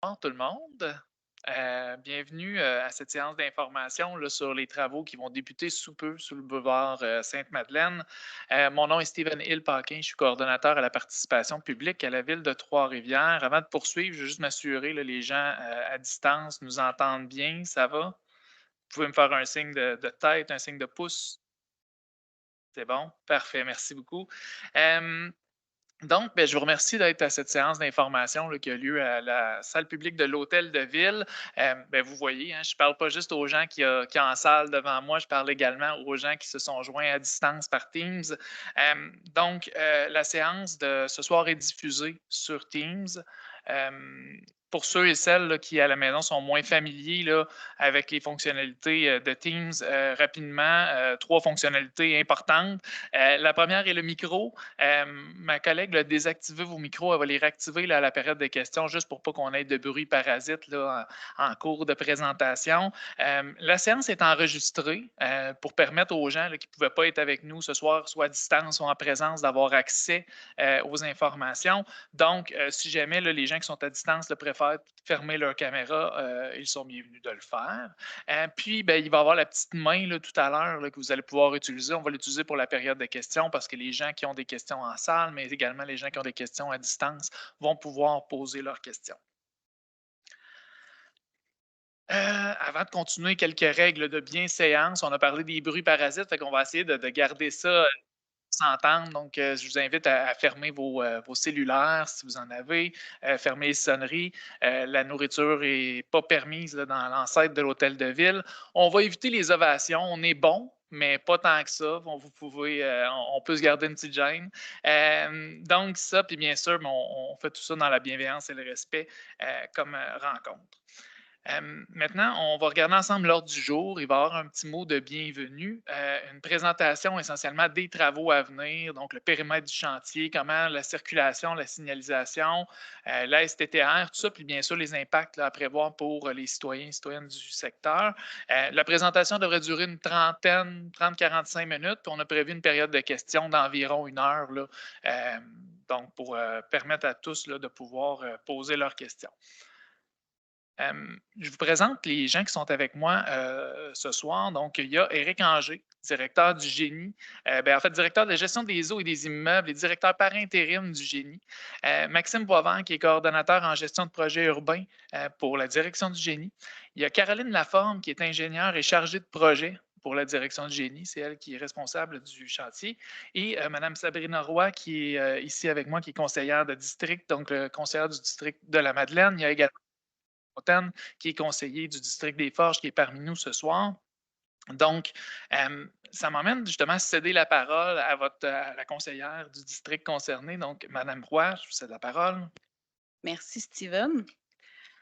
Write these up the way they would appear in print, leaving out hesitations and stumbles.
Bonjour tout le monde. Bienvenue à cette séance d'information là, sur les travaux qui vont débuter sous peu sous le boulevard Sainte-Madeleine. Mon nom est Stephen Hill-Paquin, je suis coordonnateur à la participation publique à la ville de Trois-Rivières. Avant de poursuivre, je veux juste m'assurer que les gens à distance nous entendent bien. Ça va? Vous pouvez me faire un signe de tête, un signe de pouce? C'est bon? Parfait, merci beaucoup. Euh, donc, ben, je vous remercie d'être à cette séance d'information là, qui a lieu à la salle publique de l'Hôtel de Ville. Ben, vous voyez, hein, je ne parle pas juste aux gens qui ont en salle devant moi, je parle également aux gens qui se sont joints à distance par Teams. La séance de ce soir est diffusée sur Teams. Euh, pour ceux et celles là, qui, à la maison, sont moins familiers là, avec les fonctionnalités de Teams, rapidement, trois fonctionnalités importantes. La première est le micro. Ma collègue a désactivé vos micros, elle va les réactiver là, à la période de questions, juste pour pas qu'on ait de bruit parasite là, en cours de présentation. La séance est enregistrée pour permettre aux gens là, qui ne pouvaient pas être avec nous ce soir, soit à distance, soit en présence, d'avoir accès aux informations. Donc, si jamais là, les gens qui sont à distance préfèrent fermer leur caméra, ils sont bienvenus de le faire. Puis, ben, il va y avoir la petite main là, tout à l'heure là, que vous allez pouvoir utiliser. On va l'utiliser pour la période de questions parce que les gens qui ont des questions en salle, mais également les gens qui ont des questions à distance, vont pouvoir poser leurs questions. Avant de continuer, quelques règles de bienséance. On a parlé des bruits parasites, fait qu'on va essayer de garder ça s'entendre. Donc, je vous invite à fermer vos cellulaires si vous en avez, fermer les sonneries. La nourriture n'est pas permise là, dans l'enceinte de l'hôtel de ville. On va éviter les ovations. On est bon, mais pas tant que ça. Vous pouvez, on peut se garder une petite gêne. Donc, ça, puis bien sûr, on fait tout ça dans la bienveillance et le respect comme rencontre. Maintenant, on va regarder ensemble l'ordre du jour. Il va y avoir un petit mot de bienvenue, une présentation essentiellement des travaux à venir, donc le périmètre du chantier, comment la circulation, la signalisation, la STTR, tout ça, puis bien sûr les impacts là, à prévoir pour les citoyens et citoyennes du secteur. La présentation devrait durer une trentaine, 30-45 minutes, puis on a prévu une période de questions d'environ 1 heure, là, donc pour permettre à tous là, de pouvoir poser leurs questions. Je vous présente les gens qui sont avec moi ce soir. Donc, il y a Éric Anger, directeur du génie, en fait, directeur de la gestion des eaux et des immeubles et directeur par intérim du génie. Maxime Boisvert, qui est coordonnateur en gestion de projets urbains pour la direction du génie. Il y a Caroline Laforme, qui est ingénieure et chargée de projet pour la direction du génie. C'est elle qui est responsable du chantier. Et Mme Sabrina Roy, qui est ici avec moi, qui est conseillère de district, donc conseillère du district de la Madeleine. Il y a également Fontaine, qui est conseiller du district des Forges, qui est parmi nous ce soir. Donc, ça m'emmène justement à céder la parole à la conseillère du district concerné, donc Mme Roy, je vous cède la parole. Merci, Steven.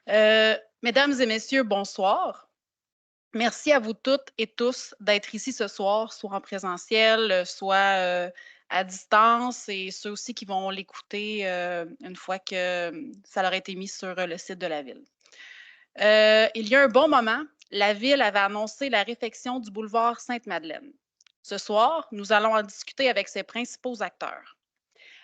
Mesdames et messieurs, bonsoir. Merci à vous toutes et tous d'être ici ce soir, soit en présentiel, soit à distance, et ceux aussi qui vont l'écouter une fois que ça leur a été mis sur le site de la ville. Il y a un bon moment, la ville avait annoncé la réfection du boulevard Sainte-Madeleine. Ce soir, nous allons en discuter avec ses principaux acteurs.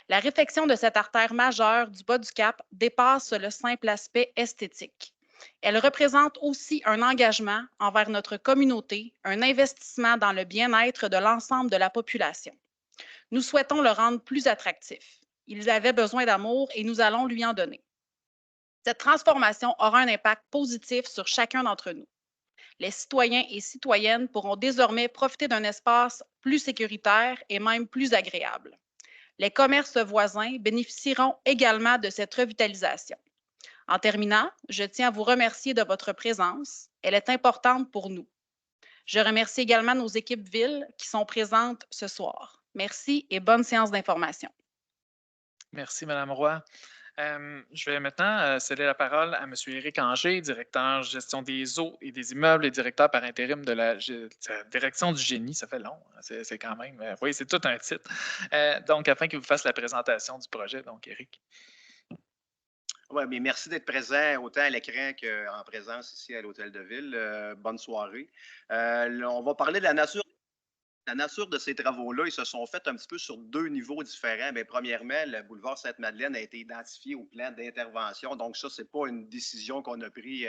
La réfection de cette artère majeure du bas du Cap dépasse le simple aspect esthétique. Elle représente aussi un engagement envers notre communauté, un investissement dans le bien-être de l'ensemble de la population. Nous souhaitons le rendre plus attractif. Il avait besoin d'amour et nous allons lui en donner. Cette transformation aura un impact positif sur chacun d'entre nous. Les citoyens et citoyennes pourront désormais profiter d'un espace plus sécuritaire et même plus agréable. Les commerces voisins bénéficieront également de cette revitalisation. En terminant, je tiens à vous remercier de votre présence. Elle est importante pour nous. Je remercie également nos équipes villes qui sont présentes ce soir. Merci et bonne séance d'information. Merci, Mme Roy. Je vais maintenant céder la parole à M. Éric Anger, directeur gestion des eaux et des immeubles et directeur par intérim de la direction du génie. Ça fait long, hein, c'est quand même, oui, c'est tout un titre. Donc, afin qu'il vous fasse la présentation du projet. Donc, Éric. Oui, mais merci d'être présent autant à l'écran qu'en présence ici à l'Hôtel de Ville. Bonne soirée. On va parler de la nature. La nature de ces travaux-là, ils se sont faits un petit peu sur deux niveaux différents. Bien, premièrement, le boulevard Sainte-Madeleine a été identifié au plan d'intervention. Donc, ça, ce n'est pas une décision qu'on a prise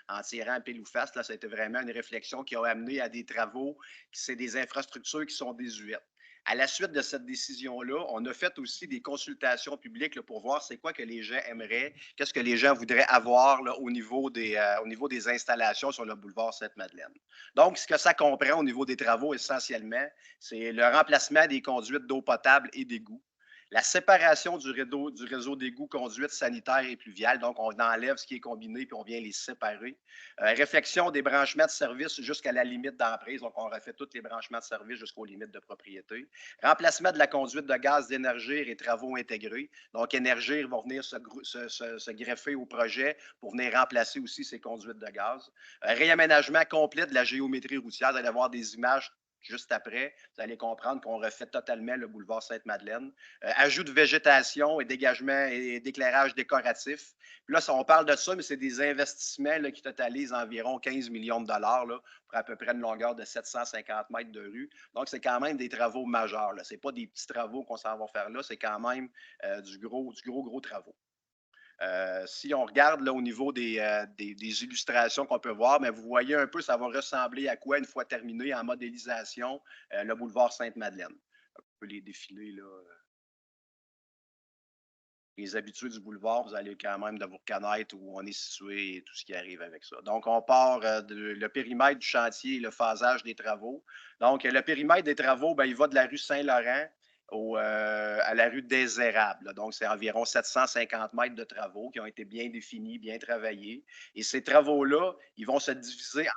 en tirant pile ou face. Là, c'était vraiment une réflexion qui a amené à des travaux. C'est des infrastructures qui sont désuètes. À la suite de cette décision-là, on a fait aussi des consultations publiques là, pour voir c'est quoi que les gens aimeraient, qu'est-ce que les gens voudraient avoir là, au niveau des installations sur le boulevard Sainte-Madeleine. Donc, ce que ça comprend au niveau des travaux, essentiellement, c'est le remplacement des conduites d'eau potable et d'égouts, la séparation du réseau d'égouts, conduites sanitaires et pluviales. Donc, on enlève ce qui est combiné puis on vient les séparer. Réflexion des branchements de service jusqu'à la limite d'emprise. Donc, on refait tous les branchements de service jusqu'aux limites de propriété. Remplacement de la conduite de gaz d'Énergir et travaux intégrés. Donc, Énergir va venir se greffer au projet pour venir remplacer aussi ces conduites de gaz. Réaménagement complet de la géométrie routière. Vous allez avoir des images juste après. Vous allez comprendre qu'on refait totalement le boulevard Sainte-Madeleine. Ajout de végétation et dégagement et d'éclairage décoratif. Puis là, on parle de ça, mais c'est des investissements là, qui totalisent environ 15 millions de dollars là, pour à peu près une longueur de 750 mètres de rue. Donc, c'est quand même des travaux majeurs. Ce n'est pas des petits travaux qu'on s'en va faire là, c'est quand même du gros travaux. Si on regarde là, au niveau des illustrations qu'on peut voir, mais vous voyez un peu, ça va ressembler à quoi une fois terminé en modélisation le boulevard Sainte-Madeleine. On peut les défiler là. Les habitués du boulevard, vous allez quand même de vous reconnaître où on est situé et tout ce qui arrive avec ça. Donc, on part le périmètre du chantier et le phasage des travaux. Donc, le périmètre des travaux, ben, il va de la rue Saint-Laurent à la rue des Érables. Donc, c'est environ 750 mètres de travaux qui ont été bien définis, bien travaillés. Et ces travaux-là, ils vont se diviser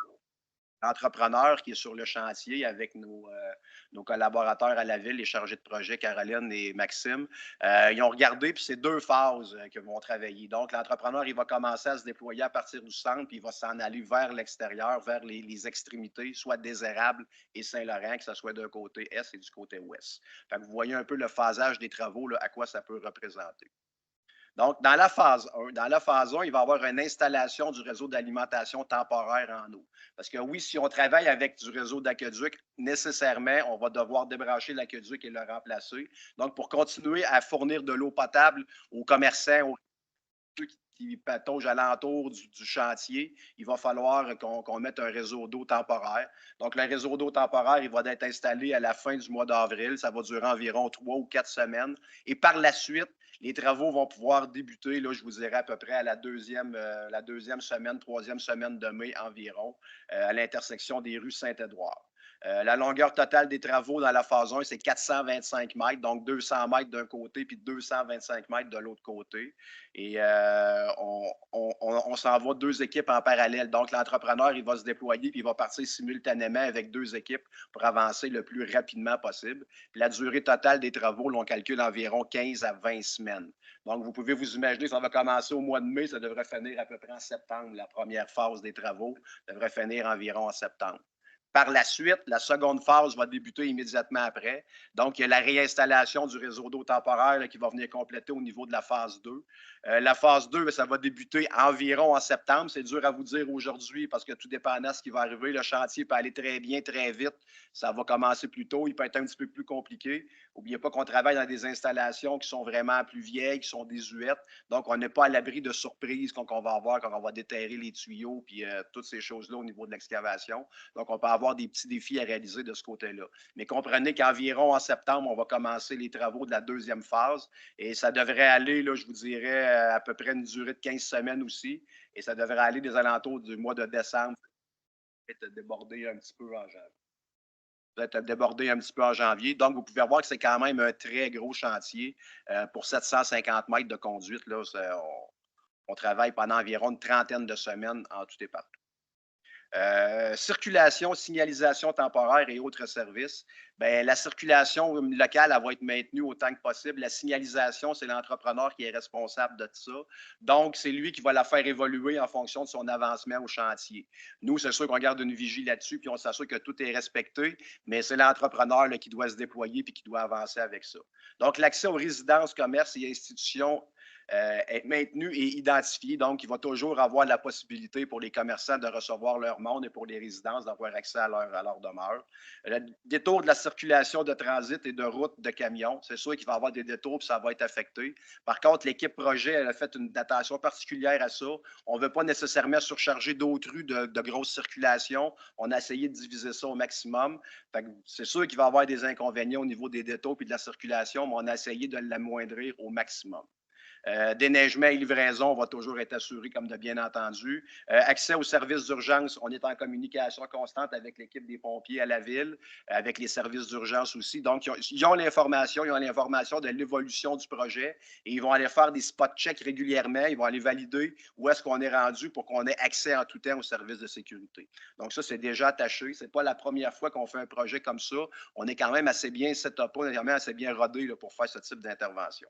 entrepreneur qui est sur le chantier avec nos collaborateurs à la ville, les chargés de projet, Caroline et Maxime. Ils ont regardé, puis c'est deux phases qu'ils vont travailler. Donc, l'entrepreneur, il va commencer à se déployer à partir du centre, puis il va s'en aller vers l'extérieur, vers les extrémités, soit des Érables et Saint-Laurent, que ce soit d'un côté est et du côté ouest. Fait que vous voyez un peu le phasage des travaux, là, à quoi ça peut représenter. Donc, dans la phase 1, il va y avoir une installation du réseau d'alimentation temporaire en eau. Parce que oui, si on travaille avec du réseau d'aqueduc, nécessairement, on va devoir débrancher l'aqueduc et le remplacer. Donc, pour continuer à fournir de l'eau potable aux commerçants, aux ceux qui pataugent alentour du chantier, il va falloir qu'on mette un réseau d'eau temporaire. Donc, le réseau d'eau temporaire, il va être installé à la fin du mois d'avril. Ça va durer environ 3 ou 4 semaines. Et par la suite, les travaux vont pouvoir débuter, là, je vous dirais à peu près à la deuxième semaine, troisième semaine de mai environ, à l'intersection des rues Saint-Édouard. La longueur totale des travaux dans la phase 1, c'est 425 mètres, donc 200 mètres d'un côté puis 225 mètres de l'autre côté. Et on s'en va deux équipes en parallèle. Donc, l'entrepreneur, il va se déployer puis il va partir simultanément avec deux équipes pour avancer le plus rapidement possible. Puis la durée totale des travaux, là, on calcule environ 15 à 20 semaines. Donc, vous pouvez vous imaginer, ça va commencer au mois de mai, ça devrait finir à peu près en septembre. La première phase des travaux devrait finir environ en septembre. Par la suite, la seconde phase va débuter immédiatement après. Donc, il y a la réinstallation du réseau d'eau temporaire là, qui va venir compléter au niveau de la phase 2. La phase 2, ça va débuter environ en septembre. C'est dur à vous dire aujourd'hui parce que tout dépendant de ce qui va arriver. Le chantier peut aller très bien, très vite. Ça va commencer plus tôt. Il peut être un petit peu plus compliqué. N'oubliez pas qu'on travaille dans des installations qui sont vraiment plus vieilles, qui sont désuètes. Donc, on n'est pas à l'abri de surprises qu'on va avoir quand on va déterrer les tuyaux puis toutes ces choses-là au niveau de l'excavation. Donc, on peut avoir des petits défis à réaliser de ce côté-là. Mais comprenez qu'environ en septembre, on va commencer les travaux de la deuxième phase et ça devrait aller, là, je vous dirais, à peu près une durée de 15 semaines aussi. Et ça devrait aller des alentours du mois de décembre, être débordé un petit peu en janvier. Vous êtes débordé un petit peu en janvier. Donc, vous pouvez voir que c'est quand même un très gros chantier pour 750 mètres de conduite. Là, on travaille pendant environ une trentaine de semaines en tout et partout. Circulation, signalisation temporaire et autres services. Bien, la circulation locale, elle va être maintenue autant que possible. La signalisation, c'est l'entrepreneur qui est responsable de ça. Donc, c'est lui qui va la faire évoluer en fonction de son avancement au chantier. Nous, c'est sûr qu'on garde une vigie là-dessus, puis on s'assure que tout est respecté, mais c'est l'entrepreneur là, qui doit se déployer puis qui doit avancer avec ça. Donc, l'accès aux résidences, commerces et institutions être maintenu et identifié. Donc, il va toujours avoir la possibilité pour les commerçants de recevoir leur monde et pour les résidences d'avoir accès à leur demeure. Le détour de la circulation de transit et de route de camions, c'est sûr qu'il va y avoir des détours et ça va être affecté. Par contre, l'équipe projet, elle a fait une datation particulière à ça. On ne veut pas nécessairement surcharger d'autres rues de grosse circulation. On a essayé de diviser ça au maximum. C'est sûr qu'il va y avoir des inconvénients au niveau des détours et de la circulation, mais on a essayé de l'amoindrir au maximum. Déneigement et livraison va toujours être assuré, comme de bien entendu. Accès aux services d'urgence, on est en communication constante avec l'équipe des pompiers à la ville, avec les services d'urgence aussi. Donc, ils ont l'information de l'évolution du projet et ils vont aller faire des spot checks régulièrement. Ils vont aller valider où est-ce qu'on est rendu pour qu'on ait accès en tout temps aux services de sécurité. Donc, ça, c'est déjà attaché. Ce n'est pas la première fois qu'on fait un projet comme ça. On est quand même assez bien set-up, on est quand même assez bien rodé là, pour faire ce type d'intervention.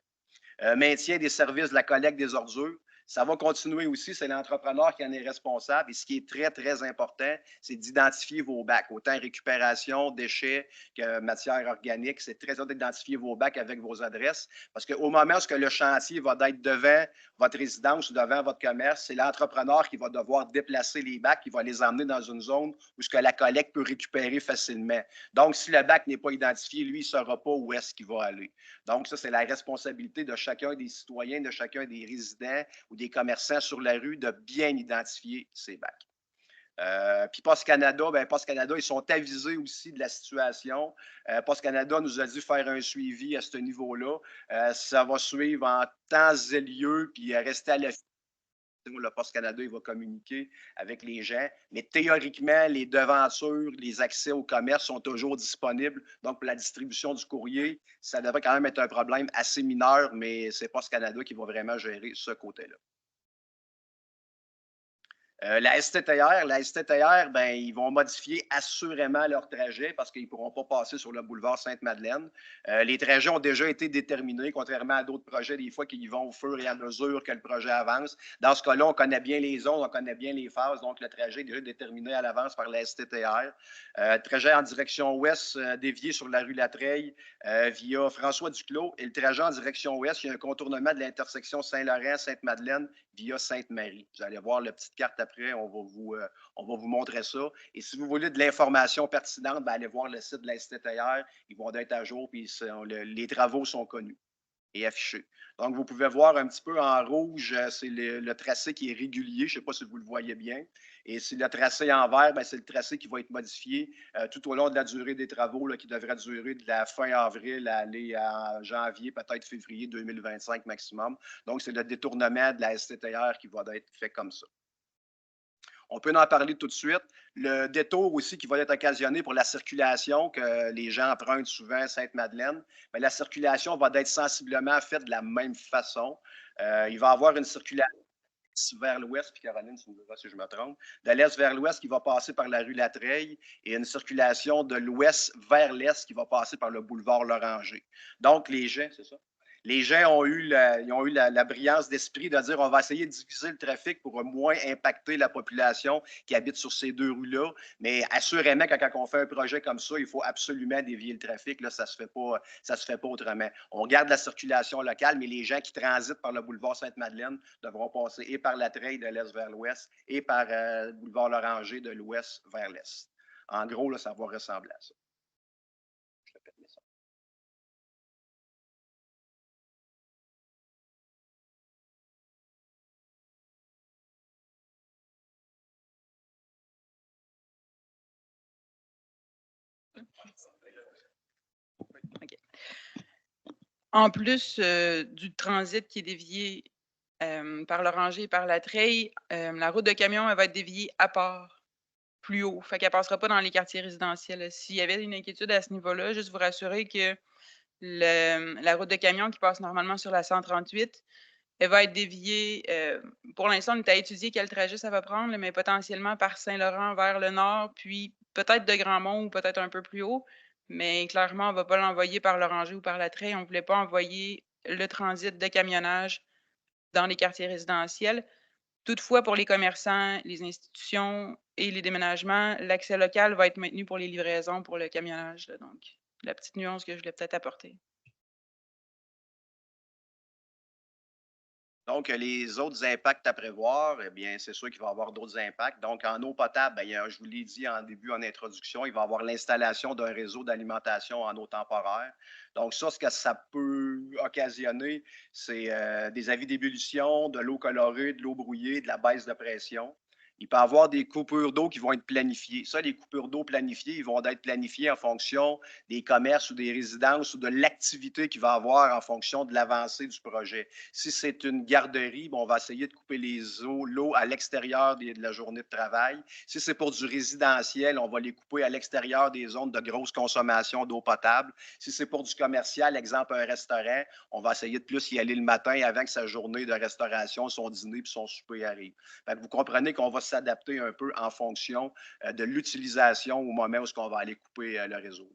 Maintien des services de la collecte des ordures. Ça va continuer aussi, c'est l'entrepreneur qui en est responsable. Et ce qui est très, très important, c'est d'identifier vos bacs, autant récupération, déchets que matière organique. C'est très important d'identifier vos bacs avec vos adresses parce qu'au moment où le chantier va être devant votre résidence ou devant votre commerce, c'est l'entrepreneur qui va devoir déplacer les bacs, qui va les emmener dans une zone où ce que la collecte peut récupérer facilement. Donc, si le bac n'est pas identifié, lui, il ne saura pas où est-ce qu'il va aller. Donc, ça, c'est la responsabilité de chacun des citoyens, de chacun des résidents ou des commerçants sur la rue de bien identifier ces bacs. Puis Post Canada, Post Canada, ils sont avisés aussi de la situation. Post Canada nous a dit faire un suivi à ce niveau-là. Ça va suivre en temps et lieu, puis rester à l'affût. Le Post Canada, il va communiquer avec les gens. Mais théoriquement, les devantures, les accès au commerce sont toujours disponibles. Donc, pour la distribution du courrier, ça devrait quand même être un problème assez mineur, mais c'est Post Canada qui va vraiment gérer ce côté-là. La STTR, ils vont modifier assurément leur trajet parce qu'ils ne pourront pas passer sur le boulevard Sainte-Madeleine. Les trajets ont déjà été déterminés, contrairement à d'autres projets, des fois, qui y vont au fur et à mesure que le projet avance. Dans ce cas-là, on connaît bien les zones, on connaît bien les phases, donc le trajet est déjà déterminé à l'avance par la STTR. Trajet en direction ouest, dévié sur la rue Latreille via François Duclos. Et le trajet en direction ouest, il y a un contournement de l'intersection Saint-Laurent-Sainte-Madeleine via Sainte-Marie. Vous allez voir la petite carte après, on va vous montrer ça. Et si vous voulez de l'information pertinente, allez voir le site de la STTR. Ils vont être à jour, puis les travaux sont connus et affichés. Donc, vous pouvez voir un petit peu en rouge, c'est le tracé qui est régulier. Je ne sais pas si vous le voyez bien. Et si le tracé en vert, c'est le tracé qui va être modifié tout au long de la durée des travaux, là, qui devrait durer de la fin avril à aller à janvier, peut-être février 2025 maximum. Donc, c'est le détournement de la STTR qui va être fait comme ça. On peut en parler tout de suite. Le détour aussi qui va être occasionné pour la circulation, que les gens empruntent souvent à Sainte-Madeleine, la circulation va être sensiblement faite de la même façon. Il va y avoir une circulation vers l'ouest, puis Caroline, tu me diras si je me trompe, de l'est vers l'ouest qui va passer par la rue Latreille et une circulation de l'ouest vers l'est qui va passer par le boulevard Loranger. Donc, les gens, c'est ça? Les gens ont eu la brillance d'esprit de dire on va essayer de diviser le trafic pour moins impacter la population qui habite sur ces deux rues-là. Mais assurément, quand on fait un projet comme ça, il faut absolument dévier le trafic. Là, ça ne se fait pas autrement. On garde la circulation locale, mais les gens qui transitent par le boulevard Sainte-Madeleine devront passer et par la Treille de l'est vers l'ouest et par le boulevard Loranger de l'ouest vers l'est. En gros, là, ça va ressembler à ça. Je vais permettre ça. OK. En plus du transit qui est dévié par l'Oranger et par la Treille, la route de camion, elle va être déviée à part, plus haut. Fait qu'elle ne passera pas dans les quartiers résidentiels. S'il y avait une inquiétude à ce niveau-là, juste vous rassurer que la route de camion qui passe normalement sur la 138, elle va être déviée. Pour l'instant, on est à étudier quel trajet ça va prendre, mais potentiellement par Saint-Laurent vers le nord, puis peut-être de Grandmont ou peut-être un peu plus haut. Mais clairement, on ne va pas l'envoyer par l'Oranger ou par la Treille. On ne voulait pas envoyer le transit de camionnage dans les quartiers résidentiels. Toutefois, pour les commerçants, les institutions et les déménagements, l'accès local va être maintenu pour les livraisons, pour le camionnage. Là, donc, la petite nuance que je voulais peut-être apporter. Donc, les autres impacts à prévoir, eh bien, c'est sûr qu'il va y avoir d'autres impacts. Donc, en eau potable, bien, je vous l'ai dit en début, en introduction, il va y avoir l'installation d'un réseau d'alimentation en eau temporaire. Donc, ça, ce que ça peut occasionner, c'est des avis d'ébullition, de l'eau colorée, de l'eau brouillée, de la baisse de pression. Il peut y avoir des coupures d'eau qui vont être planifiées. Ça, les coupures d'eau planifiées, ils vont être planifiées en fonction des commerces ou des résidences ou de l'activité qu'il va y avoir en fonction de l'avancée du projet. Si c'est une garderie, bon, on va essayer de couper l'eau à l'extérieur de la journée de travail. Si c'est pour du résidentiel, on va les couper à l'extérieur des zones de grosse consommation d'eau potable. Si c'est pour du commercial, exemple un restaurant, on va essayer de plus y aller le matin avant que sa journée de restauration, son dîner puis son souper arrive. Fait que vous comprenez qu'on va s'adapter un peu en fonction de l'utilisation au moment où on va aller couper le réseau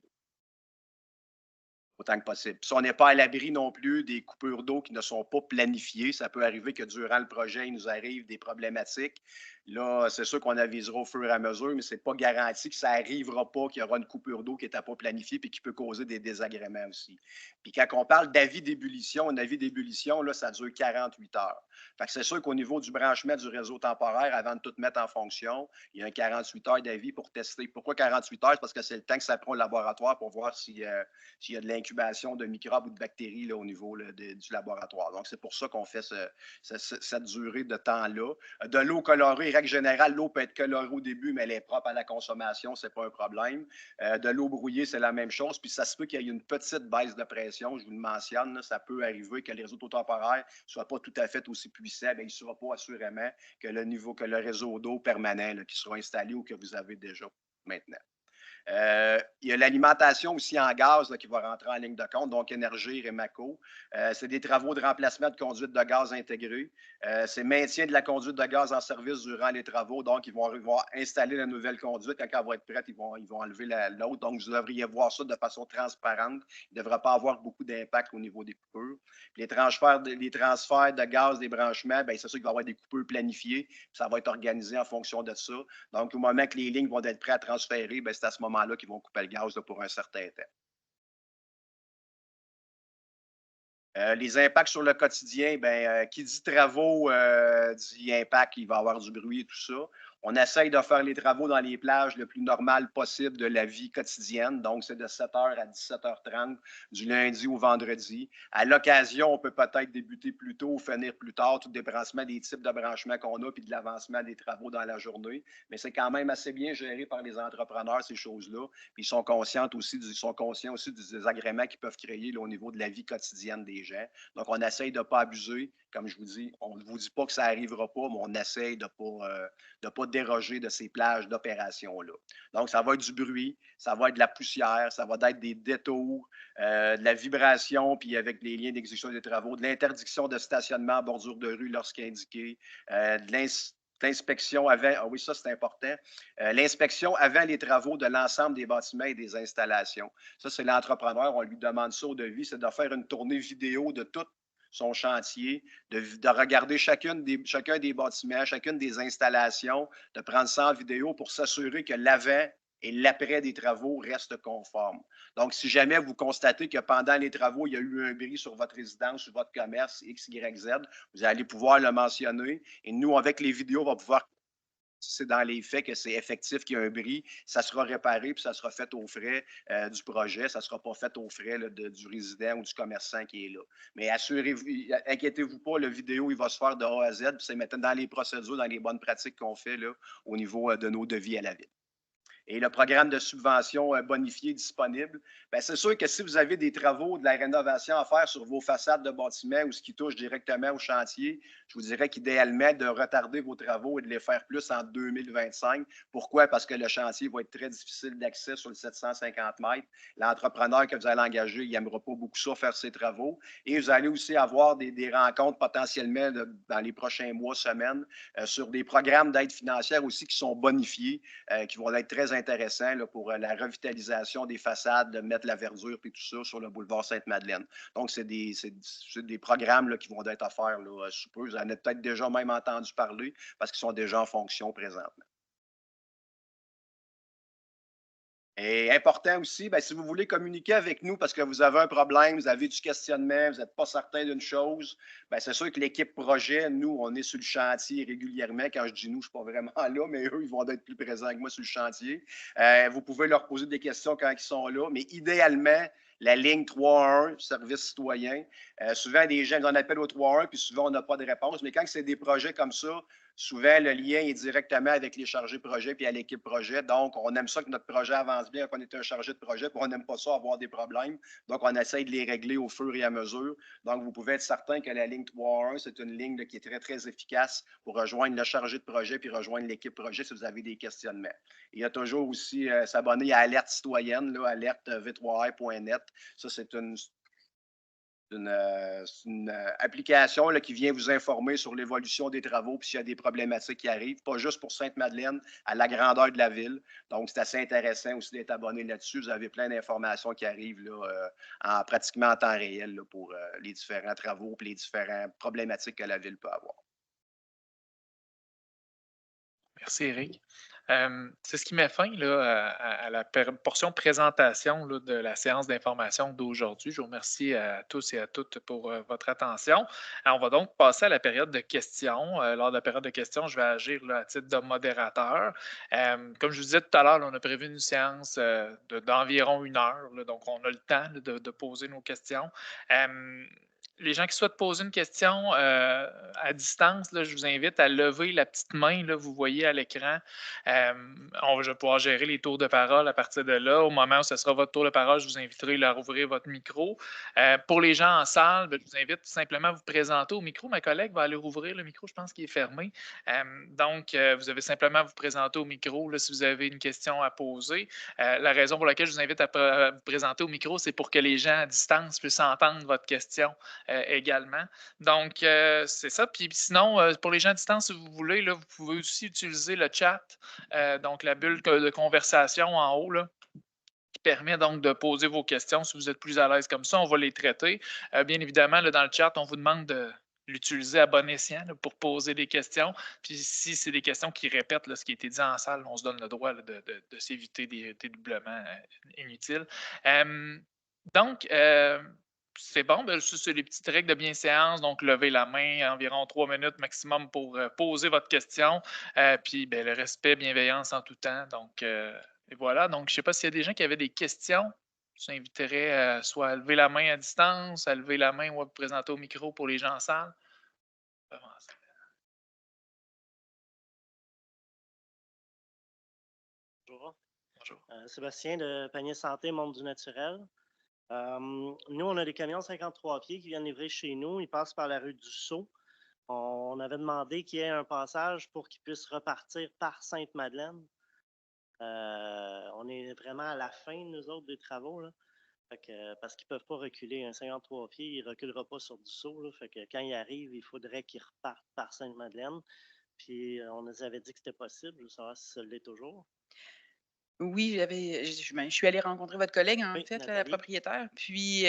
autant que possible. Si on n'est pas à l'abri non plus des coupures d'eau qui ne sont pas planifiées, ça peut arriver que durant le projet, il nous arrive des problématiques. Là, c'est sûr qu'on avisera au fur et à mesure, mais ce n'est pas garanti que ça n'arrivera pas, qu'il y aura une coupure d'eau qui n'était pas planifiée et qui peut causer des désagréments aussi. Puis quand on parle d'avis d'ébullition, un avis d'ébullition, là, ça dure 48 heures. Fait que c'est sûr qu'au niveau du branchement du réseau temporaire, avant de tout mettre en fonction, il y a un 48 heures d'avis pour tester. Pourquoi 48 heures? C'est parce que c'est le temps que ça prend au laboratoire pour voir s'il y a de l'incubation de microbes ou de bactéries là, au niveau là, du laboratoire. Donc, c'est pour ça qu'on fait cette durée de temps-là. De l'eau colorée, règle générale, l'eau peut être colorée au début, mais elle est propre à la consommation, ce n'est pas un problème. De l'eau brouillée, c'est la même chose. Puis ça se peut qu'il y ait une petite baisse de pression, je vous le mentionne. Là, ça peut arriver que les réseaux temporaires ne soient pas tout à fait aussi puissants. Bien, il ne sera pas assurément que le réseau d'eau permanent là, qui sera installé ou que vous avez déjà maintenant. Il y a l'alimentation aussi en gaz là, qui va rentrer en ligne de compte, donc Énergie, Remaco. C'est des travaux de remplacement de conduite de gaz intégrée. C'est maintien de la conduite de gaz en service durant les travaux. Donc, ils vont installer la nouvelle conduite. Quand elle va être prête, ils vont enlever l'autre. Donc, vous devriez voir ça de façon transparente. Il ne devrait pas avoir beaucoup d'impact au niveau des coupures. Puis les transferts de gaz des branchements, bien, c'est sûr qu'il va y avoir des coupures planifiées. Ça va être organisé en fonction de ça. Donc, au moment que les lignes vont être prêtes à transférer, bien, c'est à ce moment-là qu'ils vont couper le gaz là, pour un certain temps. Les impacts sur le quotidien, bien, qui dit travaux dit impact, il va y avoir du bruit et tout ça. On essaye de faire les travaux dans les plages le plus normal possible de la vie quotidienne. Donc, c'est de 7h à 17h30 du lundi au vendredi. À l'occasion, on peut peut-être débuter plus tôt ou finir plus tard, tout dépendamment des types de branchements qu'on a puis de l'avancement des travaux dans la journée. Mais c'est quand même assez bien géré par les entrepreneurs, ces choses-là. Puis ils sont conscients aussi du désagrément qu'ils peuvent créer là, au niveau de la vie quotidienne des gens. Donc, on essaye de ne pas abuser. Comme je vous dis, on ne vous dit pas que ça n'arrivera pas, mais on essaye de ne pas déroger de ces plages d'opération-là. Donc, ça va être du bruit, ça va être de la poussière, ça va être des détours, de la vibration, puis avec les liens d'exécution des travaux, de l'interdiction de stationnement en bordure de rue lorsqu'indiqué, de l'inspection avant, ah oui, ça c'est important, l'inspection avant les travaux de l'ensemble des bâtiments et des installations. Ça, c'est l'entrepreneur, on lui demande ça au devis, c'est de faire une tournée vidéo de tout son chantier, de regarder chacun des bâtiments, chacune des installations, de prendre ça en vidéo pour s'assurer que l'avant et l'après des travaux restent conformes. Donc, si jamais vous constatez que pendant les travaux, il y a eu un bris sur votre résidence ou votre commerce X, Y, Z, vous allez pouvoir le mentionner. Et nous, avec les vidéos, on va pouvoir si c'est dans les faits que c'est effectif qu'il y a un bris, ça sera réparé puis ça sera fait aux frais du projet. Ça ne sera pas fait aux frais là, du résident ou du commerçant qui est là. Mais assurez-vous, inquiétez-vous pas, le vidéo, il va se faire de A à Z. Puis c'est maintenant dans les procédures, dans les bonnes pratiques qu'on fait là, au niveau de nos devis à la ville. Et le programme de subvention bonifié disponible, bien, c'est sûr que si vous avez des travaux de la rénovation à faire sur vos façades de bâtiments ou ce qui touche directement au chantier, je vous dirais qu'idéalement, de retarder vos travaux et de les faire plus en 2025. Pourquoi? Parce que le chantier va être très difficile d'accès sur le 750 mètres. L'entrepreneur que vous allez engager, il n'aimera pas beaucoup ça, faire ses travaux. Et vous allez aussi avoir des rencontres potentiellement dans les prochains mois, semaines, sur des programmes d'aide financière aussi qui sont bonifiés, qui vont être très intéressants là, pour la revitalisation des façades, de mettre la verdure et tout ça sur le boulevard Sainte-Madeleine. Donc, c'est des programmes là, qui vont être offerts sous peu. Vous en avez peut-être déjà même entendu parler parce qu'ils sont déjà en fonction présentement. Et important aussi, ben, si vous voulez communiquer avec nous parce que vous avez un problème, vous avez du questionnement, vous n'êtes pas certain d'une chose, ben, c'est sûr que l'équipe projet, nous, on est sur le chantier régulièrement. Quand je dis nous, je ne suis pas vraiment là, mais eux, ils vont être plus présents que moi sur le chantier. Vous pouvez leur poser des questions quand ils sont là, mais idéalement, la ligne 3-1, service citoyen. Souvent, des gens nous en appellent au 3-1, puis souvent, on n'a pas de réponse. Mais quand c'est des projets comme ça, souvent, le lien est directement avec les chargés de projet puis à l'équipe projet. Donc, on aime ça que notre projet avance bien, qu'on est un chargé de projet, puis on n'aime pas ça avoir des problèmes. Donc, on essaye de les régler au fur et à mesure. Donc, vous pouvez être certain que la ligne 3.1, c'est une ligne là, qui est très, très efficace pour rejoindre le chargé de projet puis rejoindre l'équipe projet si vous avez des questionnements. Il y a toujours aussi s'abonner à Alerte citoyenne, là, alertv3r.net. Ça, c'est une application là, qui vient vous informer sur l'évolution des travaux puis s'il y a des problématiques qui arrivent, pas juste pour Sainte-Madeleine, à la grandeur de la ville. Donc, c'est assez intéressant aussi d'être abonné là-dessus. Vous avez plein d'informations qui arrivent là, pratiquement en temps réel là, pour les différents travaux et les différentes problématiques que la ville peut avoir. Merci, Eric. C'est ce qui met fin là, à la portion présentation là, de la séance d'information d'aujourd'hui. Je vous remercie à tous et à toutes pour votre attention. Alors, on va donc passer à la période de questions. Lors de la période de questions, je vais agir là, à titre de modérateur. Comme je vous disais tout à l'heure, on a prévu une séance d'environ 1 heure. Là, donc, on a le temps là, de poser nos questions. Les gens qui souhaitent poser une question à distance, là, je vous invite à lever la petite main, là, vous voyez à l'écran. Je vais pouvoir gérer les tours de parole à partir de là. Au moment où ce sera votre tour de parole, je vous inviterai à rouvrir votre micro. Pour les gens en salle, ben, je vous invite tout simplement à vous présenter au micro. Ma collègue va aller rouvrir le micro, je pense qu'il est fermé. Donc, vous avez simplement à vous présenter au micro là, si vous avez une question à poser. La raison pour laquelle je vous invite à vous présenter au micro, c'est pour que les gens à distance puissent entendre votre question également. Donc, c'est ça. Puis sinon, pour les gens à distance, si vous voulez, là, vous pouvez aussi utiliser le chat, donc la bulle de conversation en haut, là, qui permet donc de poser vos questions. Si vous êtes plus à l'aise comme ça, on va les traiter. Bien évidemment, là, dans le chat, on vous demande de l'utiliser à bon escient là, pour poser des questions. Puis si c'est des questions qui répètent là, ce qui a été dit en salle, on se donne le droit là, de s'éviter des dédoublements inutiles. Donc, c'est bon, ben, c'est les petites règles de bienséance. Donc, levez la main environ 3 minutes maximum pour poser votre question. Puis, ben, le respect, bienveillance en tout temps. Donc, et voilà. Donc, je ne sais pas s'il y a des gens qui avaient des questions. Je vous inviterais soit à lever la main à distance, à lever la main ou à vous présenter au micro pour les gens en salle. Bonjour. Bonjour. Sébastien de Panier Santé, Monde du Naturel. Nous, on a des camions 53 pieds qui viennent livrer chez nous. Ils passent par la rue du Sceau. On avait demandé qu'il y ait un passage pour qu'ils puissent repartir par Sainte-Madeleine. On est vraiment à la fin, nous autres, des travaux. Là. Parce qu'ils ne peuvent pas reculer. Un 53 pieds, il ne reculera pas sur du Sceau. Là. Fait que quand il arrive, il faudrait qu'il reparte par Sainte-Madeleine. Puis on nous avait dit que c'était possible. Je veux savoir si ça l'est toujours. Oui, je suis allée rencontrer votre collègue, en Oui, fait, là, la Nathalie. propriétaire. Puis,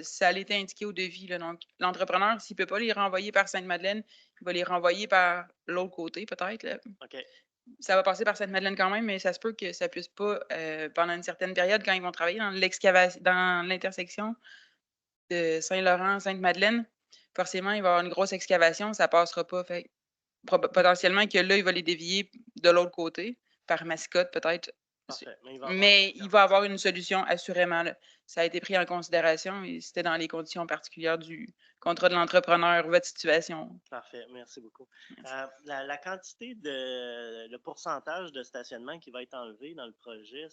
ça a été indiqué au devis. Là, donc, l'entrepreneur, s'il ne peut pas les renvoyer par Sainte-Madeleine, il va les renvoyer par l'autre côté, peut-être. Là. OK. Ça va passer par Sainte-Madeleine quand même, mais ça se peut que ça puisse pas, pendant une certaine période, quand ils vont travailler dans l'intersection de Saint-Laurent, Sainte-Madeleine, forcément, il va y avoir une grosse excavation, ça passera pas. Fait potentiellement que là, il va les dévier de l'autre côté, par Mascotte peut-être. Parfait. Mais il va avoir une solution, assurément. Là. Ça a été pris en considération et c'était dans les conditions particulières du contrat de l'entrepreneur, votre situation. Parfait, merci beaucoup. Merci. La quantité le pourcentage de stationnement qui va être enlevé dans le projet,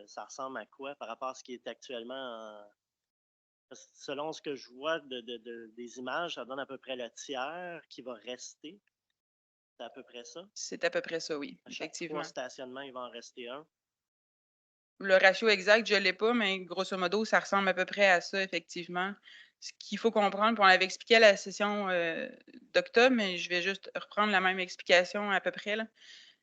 ça ressemble à quoi par rapport à ce qui est actuellement selon ce que je vois des images, ça donne à peu près le tiers qui va rester. C'est à peu près ça? C'est à peu près ça, oui, À chaque effectivement. 3 stationnements, il va en rester un. Le ratio exact, je ne l'ai pas, mais grosso modo, ça ressemble à peu près à ça, effectivement. Ce qu'il faut comprendre, puis on l'avait expliqué à la session d'octobre, mais je vais juste reprendre la même explication à peu près. Là.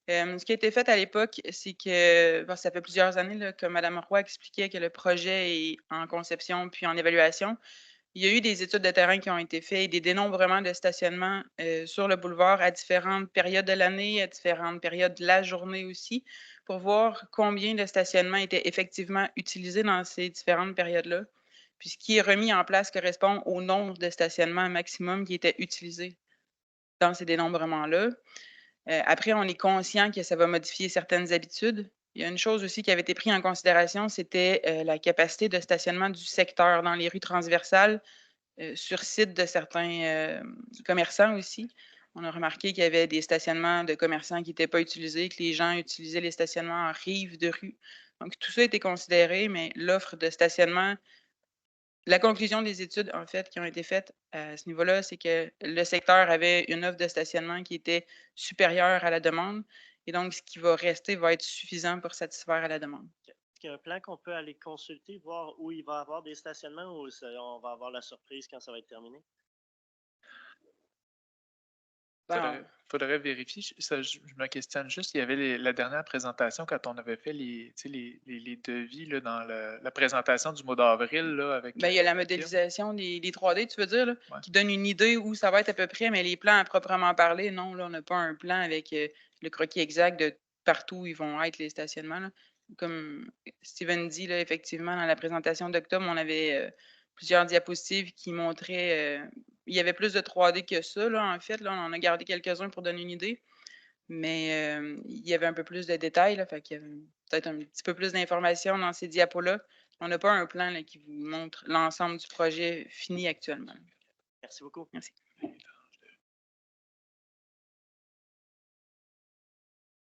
Ce qui a été fait à l'époque, c'est que ça fait plusieurs années là, que Mme Roy expliquait que le projet est en conception puis en évaluation. Il y a eu des études de terrain qui ont été faites et des dénombrements de stationnement sur le boulevard à différentes périodes de l'année, à différentes périodes de la journée aussi, pour voir combien de stationnements étaient effectivement utilisés dans ces différentes périodes-là. Puis ce qui est remis en place correspond au nombre de stationnements maximum qui étaient utilisés dans ces dénombrements-là. Après, on est conscient que ça va modifier certaines habitudes. Il y a une chose aussi qui avait été prise en considération, c'était la capacité de stationnement du secteur dans les rues transversales, sur site de certains commerçants aussi. On a remarqué qu'il y avait des stationnements de commerçants qui n'étaient pas utilisés, que les gens utilisaient les stationnements en rive de rue. Donc, tout ça a été considéré, mais l'offre de stationnement, la conclusion des études, en fait, qui ont été faites à ce niveau-là, c'est que le secteur avait une offre de stationnement qui était supérieure à la demande. Et donc, ce qui va rester va être suffisant pour satisfaire à la demande. Est-ce qu'il y a un plan qu'on peut aller consulter, voir où il va y avoir des stationnements ou on va avoir la surprise quand ça va être terminé? Faudrait vérifier. Je me questionne juste. Il y avait la dernière présentation quand on avait fait les devis là, dans la présentation du mois d'avril. Avec. Il y a la modélisation des 3D, tu veux dire, là, qui donne une idée où ça va être à peu près, mais les plans à proprement parler, non, là, on n'a pas un plan avec le croquis exact de partout où ils vont être les stationnements. Là. Comme Steven dit, là, effectivement, dans la présentation d'octobre, on avait plusieurs diapositives qui montraient. Il y avait plus de 3D que ça, là, en fait. Là, on en a gardé quelques-uns pour donner une idée. Mais il y avait un peu plus de détails, là, fait qu'il y avait peut-être un petit peu plus d'informations dans ces diapos-là. On n'a pas un plan là, qui vous montre l'ensemble du projet fini actuellement. Merci beaucoup. Merci.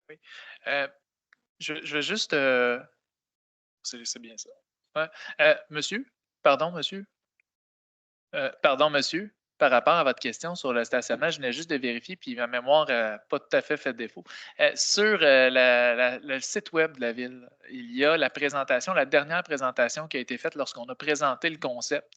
Oui. Je vais juste. C'est bien ça. Ouais. Monsieur? Pardon, monsieur? Pardon, monsieur? Par rapport à votre question sur le stationnement, je venais juste de vérifier, puis ma mémoire n'a pas tout à fait fait défaut. Sur le site web de la ville, il y a la présentation, la dernière présentation qui a été faite lorsqu'on a présenté le concept,